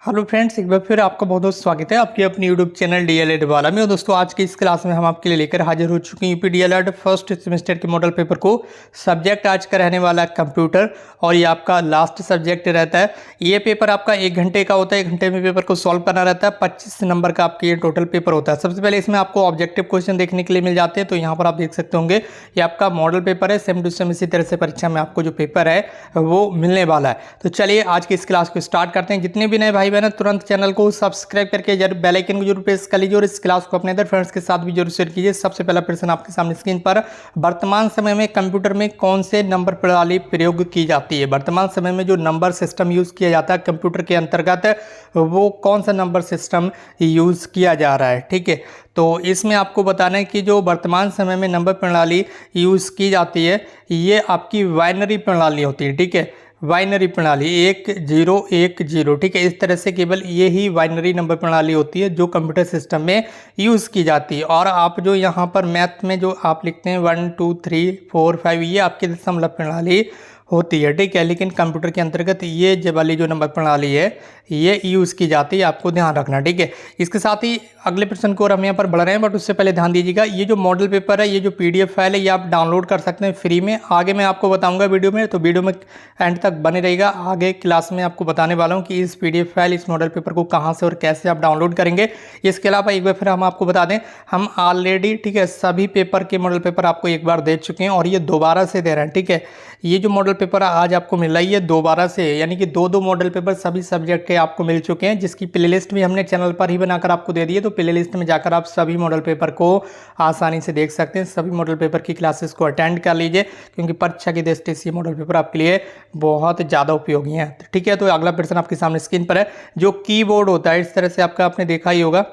Hello friends, एक बार फिर आपका बहुत बहुत स्वागत है आपके अपने यूट्यूब चैनल डीएलएड वाला में। दोस्तों, आज की इस क्लास में हम आपके लिए लेकर हाजिर हो चुके हैं यूपी डीएलएड फर्स्ट सेमेस्टर के मॉडल पेपर को। सब्जेक्ट आज का रहने वाला है कंप्यूटर और ये आपका लास्ट सब्जेक्ट रहता है। ये पेपर आपका 1 घंटे का होता है। 1 घंटे में पेपर को सॉल्व करना रहता है। 25 नंबर का आपके ये टोटल पेपर होता है। सबसे पहले इसमें आपको ऑब्जेक्टिव क्वेश्चन देखने के लिए मिल जाते हैं। तो यहाँ पर आप देख सकते होंगे ये आपका मॉडल पेपर है। सेम टू सेम इसी तरह से परीक्षा में आपको जो पेपर है वो मिलने वाला है। तो चलिए आज की इस क्लास को स्टार्ट करते हैं। जितने भी नए भाई बहन तुरंत चैनल को सब्सक्राइब करके जरूर बेल आइकन को जरूर प्रेस कर लीजिए और इस क्लास को अपने अदर फ्रेंड्स के साथ भी जरूर शेयर कीजिए। सबसे पहला प्रश्न आपके सामने स्क्रीन पर, वर्तमान समय में कंप्यूटर में कौन से नंबर प्रणाली प्रयोग की जाती है? वर्तमान समय में जो नंबर सिस्टम यूज किया जाता है कंप्यूटर के अंतर्गत, वो कौन सा नंबर सिस्टम यूज किया जा रहा है? ठीक है, तो इसमें आपको बताना है कि जो वर्तमान समय में नंबर प्रणाली यूज की जाती है ये आपकी बाइनरी प्रणाली होती है। ठीक है, बाइनरी प्रणाली 1 0 1 0। ठीक है, इस तरह से केवल ये ही बाइनरी नंबर प्रणाली होती है जो कंप्यूटर सिस्टम में यूज़ की जाती है। और आप जो यहाँ पर मैथ में जो आप लिखते हैं 1 2 3 4 5, ये आपकी दशमलव प्रणाली होती है। ठीक है, लेकिन कंप्यूटर के अंतर्गत ये जो वाली जो नंबर प्रणाली है ये यूज़ की जाती है, आपको ध्यान रखना। ठीक है, इसके साथ ही अगले प्रश्न को और हम यहाँ पर बढ़ रहे हैं, बट उससे पहले ध्यान दीजिएगा ये जो मॉडल पेपर है, ये जो पीडीएफ फाइल है, ये आप डाउनलोड कर सकते हैं फ्री में। आगे मैं आपको बताऊंगा वीडियो में, तो वीडियो में एंड तक बने रहेगा। आगे क्लास में आपको बताने वाला हूँ कि इस पीडीएफ फाइल, इस मॉडल पेपर को कहाँ से और कैसे आप डाउनलोड करेंगे। इसके अलावा एक बार फिर हम आपको बता दें, हम ऑलरेडी ठीक है सभी पेपर के मॉडल पेपर आपको एक बार दे चुके हैं और ये दोबारा से दे रहे हैं। ठीक है, ये जो मॉडल पेपर आज आपको मिल रहा है ये दोबारा से, यानी कि दो मॉडल पेपर सभी सब्जेक्ट के आपको मिल चुके हैं, जिसकी प्लेलिस्ट भी हमने चैनल पर ही बनाकर आपको दे दी है। तो प्लेलिस्ट में जाकर आप सभी मॉडल पेपर को आसानी से देख सकते हैं। सभी मॉडल पेपर की क्लासेस को अटेंड कर लीजिए, क्योंकि परीक्षा की दृष्टि से मॉडल पेपर आपके लिए बहुत ज़्यादा उपयोगी है। ठीक है, तो अगला प्रश्न आपके सामने स्क्रीन पर है। जो कीबोर्ड होता है, इस तरह से आपका आपने देखा ही होगा,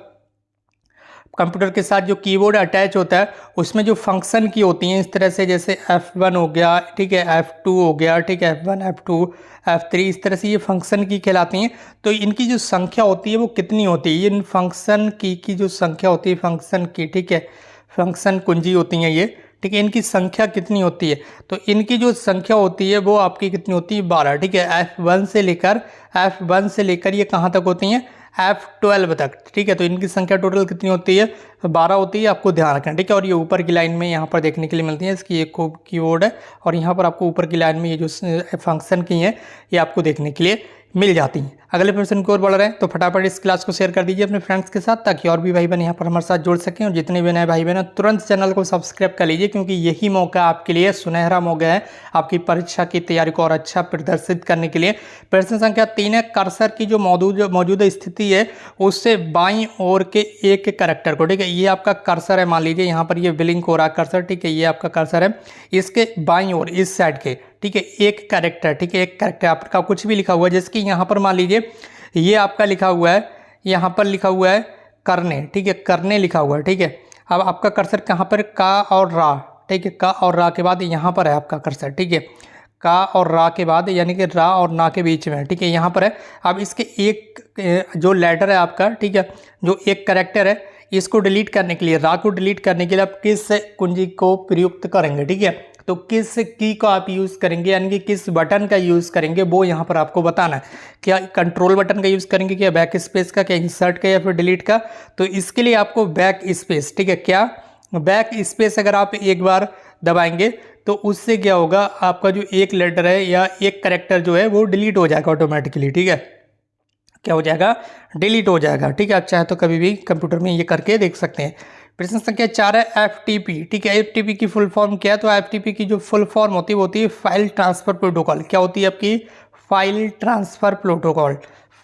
कंप्यूटर के साथ जो कीबोर्ड अटैच होता है उसमें जो फंक्शन की होती हैं इस तरह से, जैसे F1 हो गया, ठीक है, F2 हो गया, ठीक है, F1 F2 F3, इस तरह से ये फंक्शन की कहलाती हैं। तो इनकी जो संख्या होती है वो कितनी होती है? इन फंक्शन की जो संख्या होती है फंक्शन की, ठीक है, फंक्शन कुंजी होती हैं ये। ठीक है, इनकी संख्या कितनी होती है? तो इनकी जो संख्या होती है वो आपकी कितनी होती है? 12। ठीक है, F1 से लेकर ये कहाँ तक होती हैं? F12 तक। ठीक है, तो इनकी संख्या टोटल कितनी होती है? 12 होती है, आपको ध्यान रखना। ठीक है, और ये ऊपर की लाइन में यहाँ पर देखने के लिए मिलती है, इसकी एक कीवर्ड है और यहाँ पर आपको ऊपर की लाइन में ये जो फंक्शन की हैं ये आपको देखने के लिए मिल जाती हैं। अगले प्रश्न की ओर बढ़ रहे हैं, तो फटाफट इस क्लास को शेयर कर दीजिए अपने फ्रेंड्स के साथ, ताकि और भी भाई बहन यहाँ पर हमारे साथ जुड़ सकें। और जितने भी नए भाई बहन तुरंत चैनल को सब्सक्राइब कर लीजिए, क्योंकि यही मौका आपके लिए सुनहरा मौका है आपकी परीक्षा की तैयारी को और अच्छा प्रदर्शित करने के लिए। प्रश्न संख्या 3 है, कर्सर की जो मौजूदा स्थिति है उससे बाईं ओर के एक कैरेक्टर को, ठीक है, ये आपका कर्सर है, मान लीजिए यहाँ पर ये ब्लिंक हो रहा है कर्सर, ठीक है, ये आपका कर्सर है, इसके बाईं ओर इस साइड के, ठीक है, एक कैरेक्टर, ठीक है, एक कैरेक्टर आपका कुछ भी लिखा हुआ है, जैसे कि यहाँ पर मान लीजिए ये आपका लिखा हुआ है, यहाँ पर लिखा हुआ है करने, ठीक है, करने लिखा हुआ है। ठीक है, अब आपका कर्सर कहाँ पर? का और रा, ठीक है, का और रा के बाद यहाँ पर है आपका कर्सर। ठीक है, का और रा के बाद, यानी कि रा और ना के बीच में, ठीक है, यहाँ पर है। अब इसके एक जो लेटर है आपका, ठीक है, जो एक कैरेक्टर है, इसको डिलीट करने के लिए, रा को डिलीट करने के लिए आप किस कुंजी को प्रयुक्त करेंगे? ठीक है, तो किस की को आप यूज़ करेंगे, यानी कि किस बटन का यूज़ करेंगे वो यहाँ पर आपको बताना है। क्या कंट्रोल बटन का यूज़ करेंगे, क्या बैक स्पेस का, क्या इंसर्ट का, या फिर डिलीट का? तो इसके लिए आपको बैक स्पेस, ठीक है, क्या बैक स्पेस अगर आप एक बार दबाएंगे तो उससे क्या होगा, आपका जो एक लेटर है या एक कैरेक्टर जो है वो डिलीट हो जाएगा ऑटोमेटिकली। ठीक है, क्या हो जाएगा? डिलीट हो जाएगा। ठीक है, आप चाहे तो कभी भी कंप्यूटर में ये करके देख सकते हैं। प्रश्न संख्या 4 है, FTP। ठीक है, FTP की फुल फॉर्म क्या है? तो FTP की जो फुल फॉर्म होती है वो होती है फाइल ट्रांसफर प्रोटोकॉल। क्या होती है आपकी? File transfer protocol,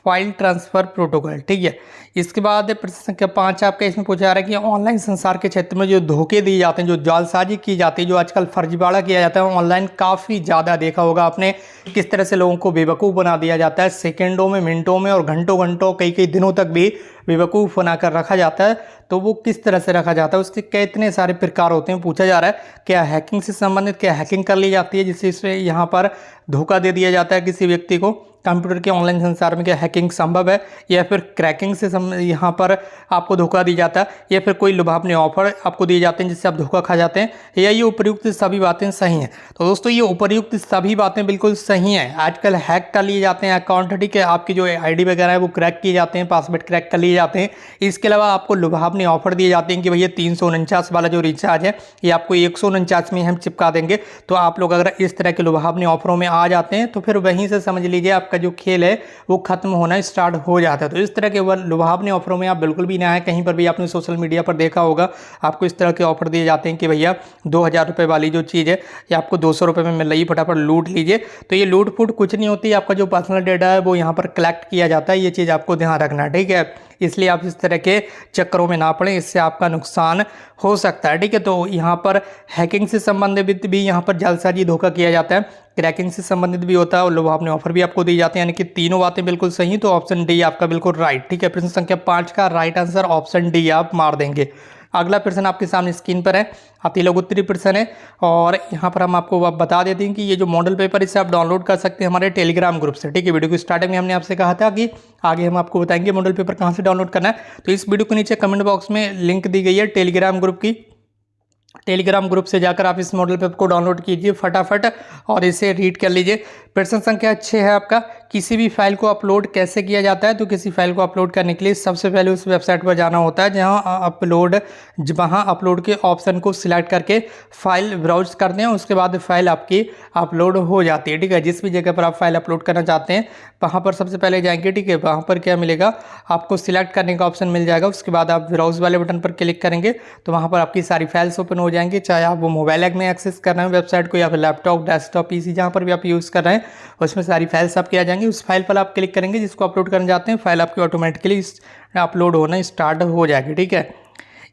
file transfer protocol. ठीक है, इसके बाद प्रश्न संख्या 5 आपका इसमें पूछा जा रहा है कि ऑनलाइन संसार के क्षेत्र में जो धोखे दिए जाते हैं, जो जालसाजी की जाती है, जो आजकल फर्जीवाड़ा किया जाता है ऑनलाइन, काफ़ी ज़्यादा देखा होगा आपने, किस तरह से लोगों को बेवकूफ़ बना दिया जाता है। सेकेंडों में, मिनटों में और घंटों घंटों कई कई दिनों तक भी बेवकूफ़ बनाकर रखा जाता है। तो वो किस तरह से रखा जाता है, उसके कितने सारे प्रकार होते हैं पूछा जा रहा है। क्या हैकिंग से संबंधित, क्या हैकिंग कर ली जाती है जिससे इसमें यहाँ पर धोखा दे दिया जाता है किसी व्यक्ति को, कंप्यूटर के ऑनलाइन संसार में क्या हैकिंग संभव है, या फिर क्रैकिंग से यहाँ पर आपको धोखा दिया जाता है, या फिर कोई लुभावने ऑफर आपको दिए जाते हैं जिससे आप धोखा खा जाते हैं, या ये उपर्युक्त सभी बातें सही हैं। तो दोस्तों ये उपर्युक्त सभी बातें बिल्कुल सही हैं। आजकल हैक कर लिए जाते हैं अकाउंट, ठीक है, आपकी जो आईडी वगैरह है वो क्रैक किए जाते हैं, पासवर्ड क्रैक कर लिए जाते हैं। इसके अलावा आपको लुभावने ऑफर दिए जाते हैं कि भैया 349 वाला जो रिचार्ज है ये आपको 149 में हम चिपका देंगे। तो आप लोग अगर इस तरह के लुभावने ऑफरों में आ जाते हैं तो फिर वहीं से समझ लीजिए आपका जो खेल है वो खत्म होना स्टार्ट हो जाता है। तो इस तरह के लुभावने ऑफरों में आप बिल्कुल भी ना आए। कहीं पर भी आपने सोशल मीडिया पर देखा होगा आपको इस तरह के ऑफर दिए जाते हैं कि भैया 2000 रुपये वाली जो चीज़ है ये आपको 200 रुपये में मिल रही है, फटाफट लूट लीजिए। तो ये लूट फूट कुछ नहीं होती, आपका जो पर्सनल डेटा है वो यहाँ पर कलेक्ट किया जाता है। ये चीज़ आपको ध्यान रखना है, ठीक है। इसलिए आप इस तरह के चक्करों में ना पड़ें, इससे आपका नुकसान हो सकता है, ठीक है। तो यहाँ पर हैकिंग से संबंधित भी यहाँ पर जालसाजी धोखा किया जाता है, क्रैकिंग से संबंधित भी होता है, और लुभावने ऑफर भी आपको दी जाते हैं। यानी कि तीनों बातें बिल्कुल सही, तो ऑप्शन डी आपका बिल्कुल राइट, ठीक है। प्रश्न संख्या 5 का राइट आंसर ऑप्शन डी आप मार देंगे। अगला प्रश्न आपके सामने स्क्रीन पर है, अति लघु उत्तरीय प्रश्न है, और यहाँ पर हम आपको बता देते हैं कि ये जो मॉडल पेपर इसे आप डाउनलोड कर सकते हैं हमारे टेलीग्राम ग्रुप से, ठीक है। वीडियो की स्टार्टिंग में हमने आपसे कहा था कि आगे हम आपको बताएंगे मॉडल पेपर कहाँ से डाउनलोड करना है। तो इस वीडियो के नीचे कमेंट बॉक्स में लिंक दी गई है टेलीग्राम ग्रुप की। टेलीग्राम ग्रुप से जाकर आप इस मॉडल पेपर को डाउनलोड कीजिए फटाफट और इसे रीड कर लीजिए। प्रश्न संख्या 6 है आपका, किसी भी फाइल को अपलोड कैसे किया जाता है। तो किसी फाइल को अपलोड करने के लिए सबसे पहले उस वेबसाइट पर जाना होता है वहाँ अपलोड के ऑप्शन को सिलेक्ट करके फाइल ब्राउज करते हैं, उसके बाद फाइल आपकी अपलोड हो जाती है, ठीक है। जिस भी जगह पर आप फाइल अपलोड करना चाहते हैं वहाँ पर सबसे पहले जाएंगे, ठीक है। वहाँ पर क्या मिलेगा, आपको सिलेक्ट करने का ऑप्शन मिल जाएगा। उसके बाद आप ब्राउज वाले बटन पर क्लिक करेंगे तो वहाँ पर आपकी सारी फाइल्स ओपन हो जाएंगे, चाहे आप वो मोबाइल में एक्सेस कर रहे हैं वेबसाइट को या फिर लैपटॉप, डेस्कटॉप, पीसी जहाँ पर भी आप यूज़ कर रहे हैं उसमें सारी फाइल्स आपकी आ जाएंगी। उस फाइल पर आप क्लिक करेंगे जिसको अपलोड करना चाहते हैं, फाइल आपकी ऑटोमेटिकली अपलोड होना स्टार्ट हो जाएगी, ठीक है।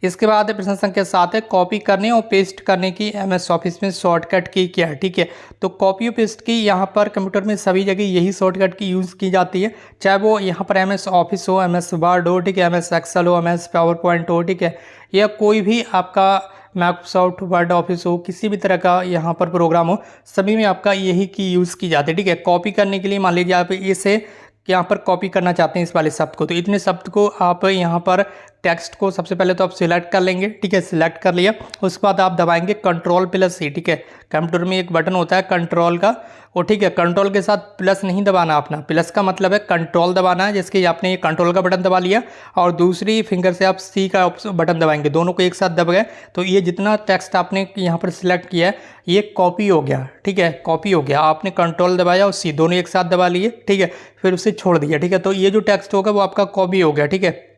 इसके बाद प्रश्न संख्या 7 है, कॉपी करने और पेस्ट करने की एमएस ऑफिस में शॉर्टकट की क्या है, ठीक है। तो कॉपी और पेस्ट की यहाँ पर कंप्यूटर में सभी जगह यही शॉर्टकट की यूज़ की जाती है, चाहे वो यहाँ पर एमएस ऑफिस हो, एमएस वर्ड हो, ठीक है, एमएस एक्सेल हो, एमएस पावर पॉइंट हो, ठीक है, या कोई भी आपका माइक्रोसॉफ्ट वर्ड ऑफिस हो, किसी भी तरह का यहाँ पर प्रोग्राम हो, सभी में आपका यही की यूज़ की जाती है, ठीक है। कॉपी करने के लिए मान लीजिए आप इसे यहाँ पर कॉपी करना चाहते हैं इस वाले शब्द को, तो इतने शब्द को आप यहाँ पर टेक्स्ट को सबसे पहले तो आप सिलेक्ट कर लेंगे, ठीक है। सिलेक्ट कर लिया, उसके बाद आप दबाएंगे Ctrl+C, ठीक है। कंप्यूटर में एक बटन होता है कंट्रोल का, वो ठीक है, कंट्रोल के साथ प्लस नहीं दबाना अपना, प्लस का मतलब है कंट्रोल दबाना है, जिसके आपने ये कंट्रोल का बटन दबा लिया और दूसरी फिंगर से आप सी का बटन दबाएंगे, दोनों को एक साथ दब गए तो ये जितना टेक्स्ट आपने यहाँ पर सिलेक्ट किया है ये कॉपी हो गया, ठीक है, कॉपी हो गया। आपने कंट्रोल दबाया और सी दोनों एक साथ दबा लिए, ठीक है, फिर उसे छोड़ दिया, ठीक है। तो ये जो टेक्स्ट होगा वो आपका कॉपी हो गया, ठीक है।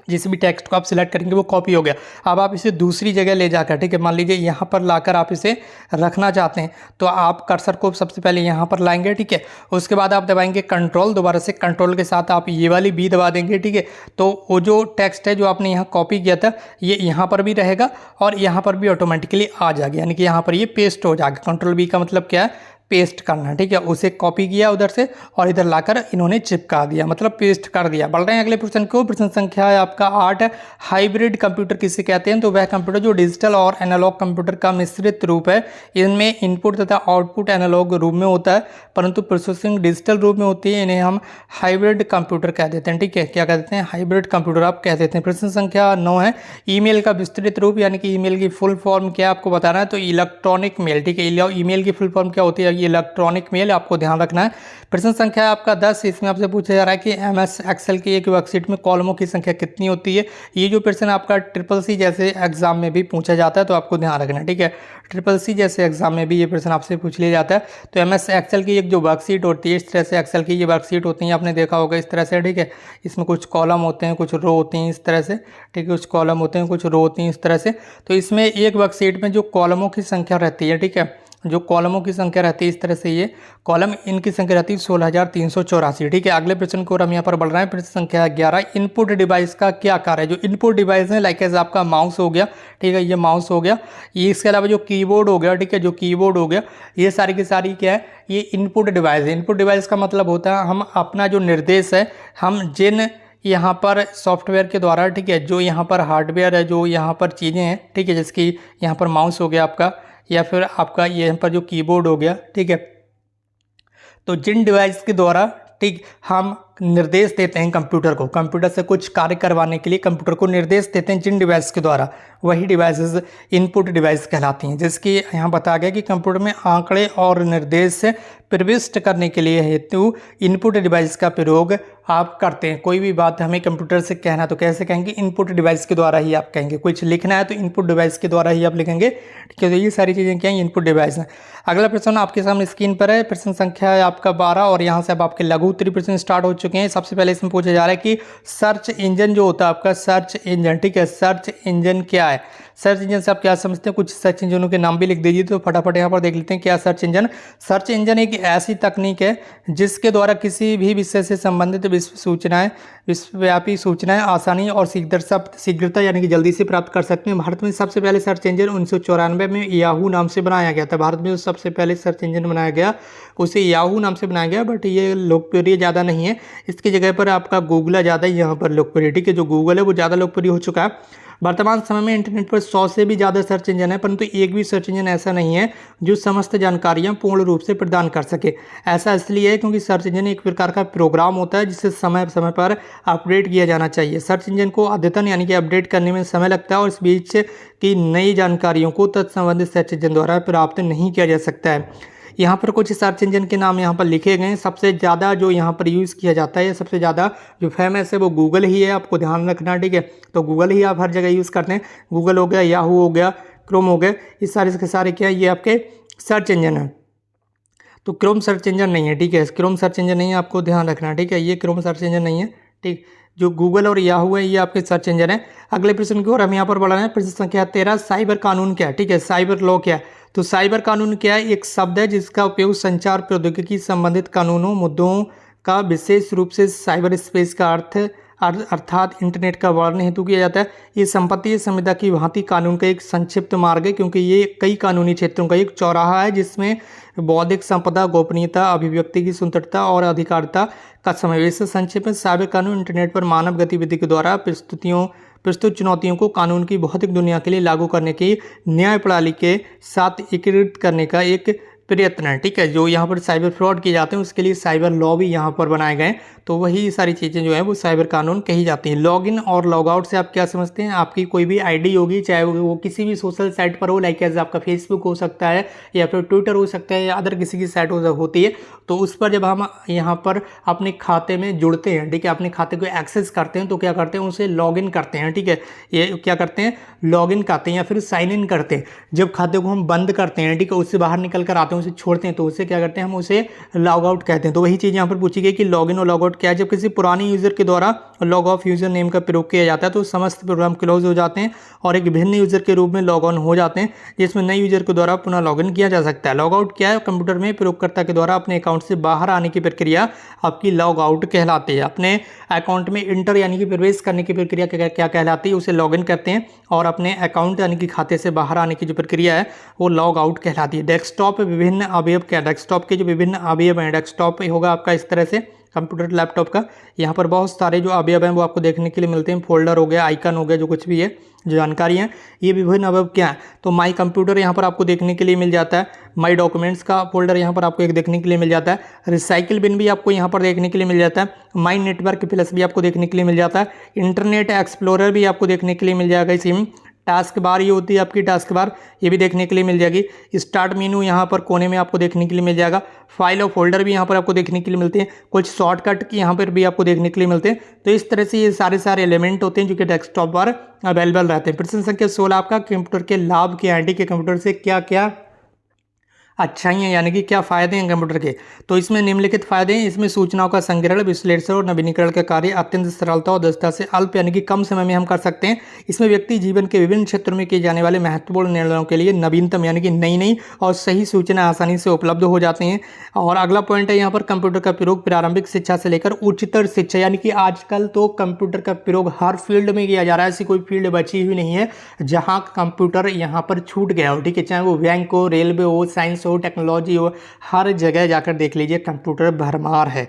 जिस भी टेक्स्ट को आप सिलेक्ट करेंगे वो कॉपी हो गया। अब आप इसे दूसरी जगह ले जाकर, ठीक है, मान लीजिए यहाँ पर लाकर आप इसे रखना चाहते हैं तो आप कर्सर को सबसे पहले यहाँ पर लाएंगे, ठीक है। उसके बाद आप दबाएंगे कंट्रोल, दोबारा से कंट्रोल के साथ आप ये वाली बी दबा देंगे, ठीक है। तो वो जो टेक्स्ट है जो आपने यहाँ कॉपी किया था ये यहाँ पर भी रहेगा और यहाँ पर भी ऑटोमेटिकली आ जाएगा, यानी कि यहाँ पर ये पेस्ट हो जाएगा। कंट्रोल बी का मतलब क्या है, पेस्ट करना, ठीक है। उसे कॉपी किया उधर से और इधर लाकर इन्होंने चिपका दिया, मतलब पेस्ट कर दिया। बढ़ रहे हैं अगले प्रश्न को। प्रश्न संख्या है आपका 8, हाइब्रिड कंप्यूटर किसे कहते हैं। तो वह कंप्यूटर जो डिजिटल और एनालॉग कंप्यूटर का मिश्रित रूप है, इनमें इनपुट तथा आउटपुट एनालॉग रूप में होता है परंतु प्रोसेसिंग डिजिटल रूप में होती है, इन्हें हम हाइब्रिड कंप्यूटर कह देते हैं, ठीक है। क्या कह देते हैं, हाइब्रिड कंप्यूटर आप कह देते हैं। प्रश्न संख्या 9 है, ईमेल का विस्तृत रूप यानी कि ईमेल की फुल फॉर्म क्या आपको बताना है। तो इलेक्ट्रॉनिक मेल, ठीक है। ईमेल की फुल फॉर्म क्या होती है, इलेक्ट्रॉनिक मेल, आपको ध्यान रखना है। प्रश्न संख्या आपका 10, इसमें आपसे पूछा जा रहा है कि एमएस एक्सेल की एक वर्कशीट में कॉलमों की संख्या कितनी होती है। ये जो प्रश्न आपका CCC जैसे एग्जाम में भी पूछा जाता है, तो आपको ध्यान रखना है, ठीक है। CCC जैसे एग्जाम में भी ये प्रश्न आपसे पूछ लिया जाता है। तो एमएस एक्सेल की एक जो वर्कशीट होती है, इस तरह से एक्सेल की ये वर्कशीट होती है, आपने देखा होगा इस तरह से, ठीक है। इसमें कुछ कॉलम होते हैं, कुछ रो होती हैं इस तरह से, ठीक है। कुछ कॉलम होते हैं, कुछ रो होती हैं इस तरह से। तो इसमें एक वर्कशीट में जो कॉलमों की संख्या रहती है, ठीक है, जो कॉलमों की संख्या रहती है इस तरह से, ये कॉलम इनकी संख्या रहती है 16,384, ठीक है। अगले प्रश्न को हम यहाँ पर बढ़ रहे हैं। प्रश्न संख्या 11, इनपुट डिवाइस का क्या कार्य है। जो इनपुट डिवाइस है लाइक एज आपका माउस हो गया, ठीक है, ये माउस हो गया, ये इसके अलावा जो कीबोर्ड हो गया, ठीक है, जो कीबोर्ड हो गया, ये सारी की सारी क्या है, ये इनपुट डिवाइस है। इनपुट डिवाइस का मतलब होता है हम अपना जो निर्देश है, हम जिन यहाँ पर सॉफ्टवेयर के द्वारा, ठीक है, जो यहाँ पर हार्डवेयर है, जो यहाँ पर चीज़ें हैं, ठीक है, जिसकी यहाँ पर माउस हो गया आपका, या फिर आपका यहाँ पर जो कीबोर्ड हो गया, ठीक है। तो जिन डिवाइस के द्वारा ठीक हम निर्देश देते हैं कंप्यूटर से कुछ कार्य करवाने के लिए कंप्यूटर को निर्देश देते हैं जिन डिवाइस के द्वारा, वही डिवाइसेस इनपुट डिवाइस कहलाती हैं। जिसकी यहाँ बताया गया कि कंप्यूटर में आंकड़े और निर्देश प्रविष्ट करने के लिए हेतु इनपुट डिवाइस का प्रयोग आप करते हैं। कोई भी बात हमें कंप्यूटर से कहना तो कैसे कहेंगे, इनपुट डिवाइस के द्वारा ही आप कहेंगे। कुछ लिखना है तो इनपुट डिवाइस के द्वारा ही आप लिखेंगे, ठीक है। तो ये सारी चीज़ें क्या हैं, इनपुट डिवाइस हैं। अगला प्रश्न आपके सामने स्क्रीन पर है, प्रश्न संख्या है आपका 12 और यहाँ से अब आपके लघु उत्तरी प्रश्न स्टार्ट हो चुके हैं। सबसे पहले इसमें पूछा जा रहा है कि सर्च इंजन जो होता है आपका, सर्च इंजन, ठीक है, सर्च इंजन क्या है। सर्च इंजन से आप क्या समझते हैं, कुछ सर्च इंजनों के नाम भी लिख दीजिए। तो फटाफट यहाँ पर देख लेते हैं क्या सर्च इंजन। सर्च इंजन एक ऐसी तकनीक है जिसके द्वारा किसी भी विषय से संबंधित विश्वव्यापी सूचनाएं आसानी और शीघ्रता यानी कि जल्दी से प्राप्त कर सकते हैं। भारत में सबसे पहले सर्च इंजन 1994 में याहू नाम से बनाया गया था। भारत में सबसे पहले सर्च इंजन बनाया गया उसे याहू नाम से बनाया गया, बट ये लोकप्रिय ज़्यादा नहीं है। इसकी जगह पर आपका गूगल ज़्यादा यहाँ पर लोकप्रिय, ठीक है। जो गूगल है वो ज़्यादा लोकप्रिय हो चुका है। वर्तमान समय में इंटरनेट पर 100 से भी ज़्यादा सर्च इंजन है, परंतु एक भी सर्च इंजन ऐसा नहीं है जो समस्त जानकारियां पूर्ण रूप से प्रदान कर सके। ऐसा इसलिए है क्योंकि सर्च इंजन एक प्रकार का प्रोग्राम होता है जिसे समय समय पर अपडेट किया जाना चाहिए। सर्च इंजन को अद्यतन यानी कि अपडेट करने में समय लगता है और इस बीच की नई जानकारियों को तत्संबंधित सर्च इंजन द्वारा प्राप्त नहीं किया जा सकता है। यहाँ पर कुछ सर्च इंजन के नाम यहाँ पर लिखे गए हैं। सबसे ज़्यादा जो यहाँ पर यूज़ किया जाता है, सबसे ज़्यादा जो फेमस है वो गूगल ही है, आपको ध्यान रखना, ठीक है। तो गूगल ही आप हर जगह यूज़ करते हैं। गूगल हो गया, याहू हो गया, क्रोम हो गया, ये सारे के सारे क्या है, ये आपके सर्च इंजन है। तो क्रोम सर्च इंजन नहीं है, ठीक है, क्रोम सर्च इंजन नहीं है, आपको ध्यान रखना, ठीक है। ये क्रोम सर्च इंजन नहीं है, ठीक। जो गूगल और याहू है ये आपके सर्च इंजन है। अगले प्रश्न की ओर हम यहाँ पर बढ़ रहे हैं। प्रश्न संख्या 13, साइबर कानून क्या है, ठीक है, साइबर लॉ क्या है। तो साइबर कानून क्या है, एक शब्द है जिसका उपयोग संचार प्रौद्योगिकी संबंधित कानूनों मुद्दों का विशेष रूप से साइबर स्पेस का अर्थात इंटरनेट का वर्णन हेतु किया जाता है। ये संपत्ति संविदा की भांति कानून का एक संक्षिप्त मार्ग है, क्योंकि ये कई कानूनी क्षेत्रों का एक चौराहा है जिसमें बौद्धिक संपदा, गोपनीयता, अभिव्यक्ति की स्वतंत्रता और अधिकारिता का समावेश है। संक्षेप में साइबर कानून इंटरनेट पर मानव गतिविधि के द्वारा प्रस्तुत चुनौतियों को कानून की भौतिक दुनिया के लिए लागू करने की न्याय प्रणाली के साथ एकीकृत करने का एक प्रयत्न है, ठीक है। जो यहाँ पर साइबर फ्रॉड किए जाते हैं उसके लिए साइबर लॉ भी यहाँ पर बनाए गए, तो वही सारी चीज़ें जो है वो साइबर कानून कही जाती हैं। लॉगिन और लॉग आउट से आप क्या समझते हैं, आपकी कोई भी आईडी होगी, चाहे वो किसी भी सोशल साइट पर हो, लाइक एज आपका फेसबुक हो सकता है या फिर ट्विटर हो सकता है या अदर किसी की साइट होती है। तो उस पर जब हम यहाँ पर अपने खाते में जुड़ते हैं, ठीक है, अपने खाते को एक्सेस करते हैं तो क्या करते हैं, उसे लॉगिन करते हैं, ठीक है। ये क्या करते हैं, लॉगिन करते हैं या फिर साइन इन करते हैं। जब खाते को हम बंद करते हैं, ठीक है, उससे बाहर निकल कर आते हैं, उसे छोड़ते हैं, तो उसे क्या करते हैं, हम उसे लॉग आउट कहते हैं। तो वही चीज़ यहाँ पर पूछी गई कि लॉगिन और लॉग आउट क्या है। जब किसी पुरानी यूज़र के द्वारा लॉग ऑफ यूज़र नेम का प्रयोग किया जाता है तो समस्त प्रोग्राम क्लोज हो जाते हैं और एक भिन्न यूज़र के रूप में लॉग ऑन हो जाते हैं, जिसमें नए यूज़र के द्वारा पुनः लॉगिन किया जा सकता है। लॉग आउट क्या है, कंप्यूटर में प्रयोगकर्ता के द्वारा अपने अकाउंट से बाहर आने की प्रक्रिया आपकी लॉग आउट कहलाती है। अपने अकाउंट में इंटर यानी कि प्रवेश करने की प्रक्रिया क्या कहलाती है, उसे लॉगिन करते हैं, और अपने अकाउंट यानी कि खाते से बाहर आने की जो प्रक्रिया है वो लॉग आउट कहलाती है। डेस्कटॉप विभिन्न अवयव क्या, डेस्कटॉप के जो विभिन्न अवयव हैं, डेस्कटॉप होगा आपका इस तरह से कंप्यूटर लैपटॉप का, यहाँ पर बहुत सारे जो अवयव हैं वो आपको देखने के लिए मिलते हैं। फोल्डर हो गया, आइकन हो गया, जो कुछ भी है, जो जानकारी है, ये विभिन्न अवयव क्या है। तो माई कंप्यूटर यहाँ पर आपको देखने के लिए मिल जाता है। माई डॉक्यूमेंट्स का फोल्डर यहाँ पर आपको एक देखने के लिए मिल जाता है। रिसाइकिल बिन भी आपको यहाँ पर देखने के लिए मिल जाता है। माई नेटवर्क प्लस भी आपको देखने के लिए मिल जाता है। इंटरनेट एक्सप्लोरर भी आपको देखने के लिए मिल जाएगा इसी में। टास्क बार ये होती है आपकी टास्क बार, ये भी देखने के लिए मिल जाएगी। स्टार्ट मेनू यहाँ पर कोने में आपको देखने के लिए मिल जाएगा। फाइल और फोल्डर भी यहाँ पर आपको देखने के लिए मिलते हैं। कुछ शॉर्टकट की यहाँ पर भी आपको देखने के लिए मिलते हैं। तो इस तरह से ये सारे एलिमेंट होते हैं जो कि डेस्कटॉप पर अवेलेबल रहते हैं। प्रश्न संख्या 16 आपका, कंप्यूटर के लाभ क्या है, के कंप्यूटर से क्या क्या अच्छाइयाँ यानी कि क्या फ़ायदे हैं कंप्यूटर के। तो इसमें निम्नलिखित फ़ायदे हैं। इसमें सूचनाओं का संग्रहण, विश्लेषण और नवीनीकरण का कार्य अत्यंत सरलता और दक्षता से अल्प यानी कि कम समय में हम कर सकते हैं। इसमें व्यक्ति जीवन के विभिन्न क्षेत्रों में किए जाने वाले महत्वपूर्ण निर्णयों के लिए नवीनतम यानी कि नई और सही सूचना आसानी से उपलब्ध हो जाती हैं। और अगला पॉइंट है यहाँ पर, कंप्यूटर का प्रयोग प्रारंभिक शिक्षा से लेकर उच्चतर शिक्षा, यानी कि आजकल तो कंप्यूटर का प्रयोग हर फील्ड में किया जा रहा है। ऐसी कोई फील्ड बची हुई नहीं है जहाँ कंप्यूटर यहाँ पर छूट गया हो, ठीक है, चाहे वो बैंक हो, रेलवे हो, साइंस हो, टेक्नोलॉजी हो, हर जगह जाकर देख लीजिए कंप्यूटर भरमार है।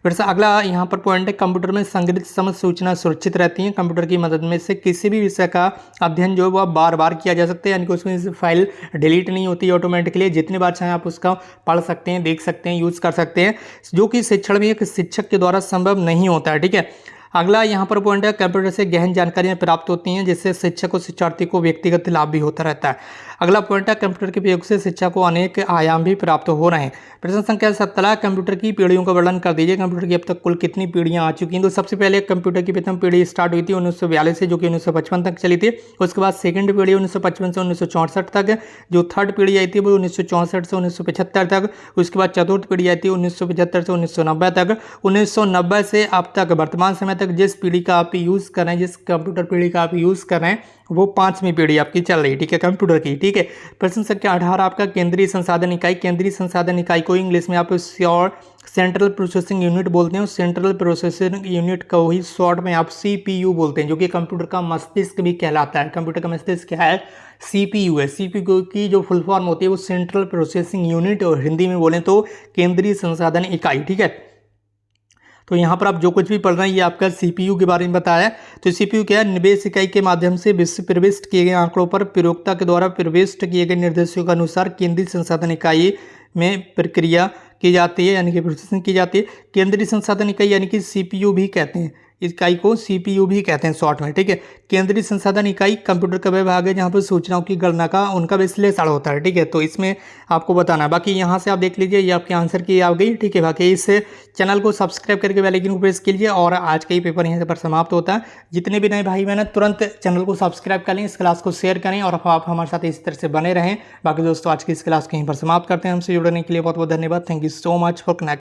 फिर से अगला यहाँ पर पॉइंट है, कंप्यूटर में संग्रहित समस्त सूचना सुरक्षित रहती है। कंप्यूटर की मदद में से किसी भी विषय का अध्ययन जो है वो बार बार किया जा सकता है, यानी कि उसमें से फाइल डिलीट नहीं होती ऑटोमेटिकली, जितनी बार चाहें आप उसका पढ़ सकते हैं, देख सकते हैं, यूज़ कर सकते हैं, जो कि शिक्षण में एक शिक्षक के द्वारा संभव नहीं होता है। ठीक है, अगला यहाँ पर पॉइंट है, कंप्यूटर से गहन जानकारियाँ प्राप्त होती हैं, जिससे शिक्षक और शिक्षार्थी को व्यक्तिगत लाभ भी होता रहता है। अगला पॉइंट है, कंप्यूटर के उपयोग से शिक्षा को अनेक आयाम भी प्राप्त हो रहे हैं। प्रश्न संख्या 17, कंप्यूटर की पीढ़ियों का वर्णन कर दीजिए। कंप्यूटर की अब तक कुल कितनी पीढ़ियां आ चुकी हैं? तो सबसे पहले कंप्यूटर की प्रथम पीढ़ी स्टार्ट हुई थी 1942 से, जो कि 1955 तक चली थी। उसके बाद सेकंड पीढ़ी 1955 से 1964 तक, जो थर्ड पीढ़ी आई थी वो 1964 से 1975 तक। उसके बाद चतुर्थ पीढ़ी आई थी 1975 से 1990 तक। 1990 से अब तक वर्तमान समय तक जिस पीढ़ी का आप यूज़ कर रहे हैं, जिस कंप्यूटर पीढ़ी का आप यूज़ कर रहे हैं, वो 5वीं पीढ़ी आपकी चल रही है। ठीक है, कंप्यूटर की। ठीक है, प्रश्न संख्या 18 आपका, केंद्रीय संसाधन इकाई। केंद्रीय संसाधन इकाई को इंग्लिश में आप सेंट्रल प्रोसेसिंग यूनिट बोलते हैं। सेंट्रल प्रोसेसिंग यूनिट को ही शॉर्ट में आप CPU बोलते हैं, जो कि कंप्यूटर का मस्तिष्क भी कहलाता है। कंप्यूटर का मस्तिष्क क्या है? CPU है। CPU की जो फुल फॉर्म होती है वो सेंट्रल प्रोसेसिंग यूनिट, और हिंदी में बोलें तो केंद्रीय संसाधन इकाई। ठीक है, तो यहाँ पर आप जो कुछ भी पढ़ रहे हैं ये आपका CPU के बारे में बताया है। तो CPU क्या है? निवेश इकाई के माध्यम से प्रविष्ट किए गए आंकड़ों पर प्रयोक्ता के द्वारा प्रविष्ट किए गए निर्देशों के अनुसार केंद्रीय संसाधन इकाई में प्रक्रिया की जाती है, यानी कि प्रोसेसिंग की जाती है। केंद्रीय संसाधन इकाई यानी कि CPU भी कहते हैं, इकाई को CPU भी कहते हैं शॉर्ट में। ठीक है, केंद्रीय संसाधन इकाई कंप्यूटर का विभाग है जहाँ पर सूचनाओं की गणना का उनका विश्लेषण होता है। ठीक है, तो इसमें आपको बताना है। बाकी यहाँ से आप देख लीजिए, ये आपके आंसर की आ गई। ठीक है, बाकी इस चैनल को सब्सक्राइब करके बेल आइकन को प्रेस कीजिए, और आज का ये पेपर यहाँ पर समाप्त होता है। जितने भी नए भाई बहन तुरंत चैनल को सब्सक्राइब कर लें, इस क्लास को शेयर करें, और आप हमारे साथ इस तरह से बने रहें। बाकी दोस्तों आज की इस क्लास को यहीं पर समाप्त करते हैं। हमसे जुड़ने के लिए बहुत बहुत धन्यवाद। Thank you so much for connect.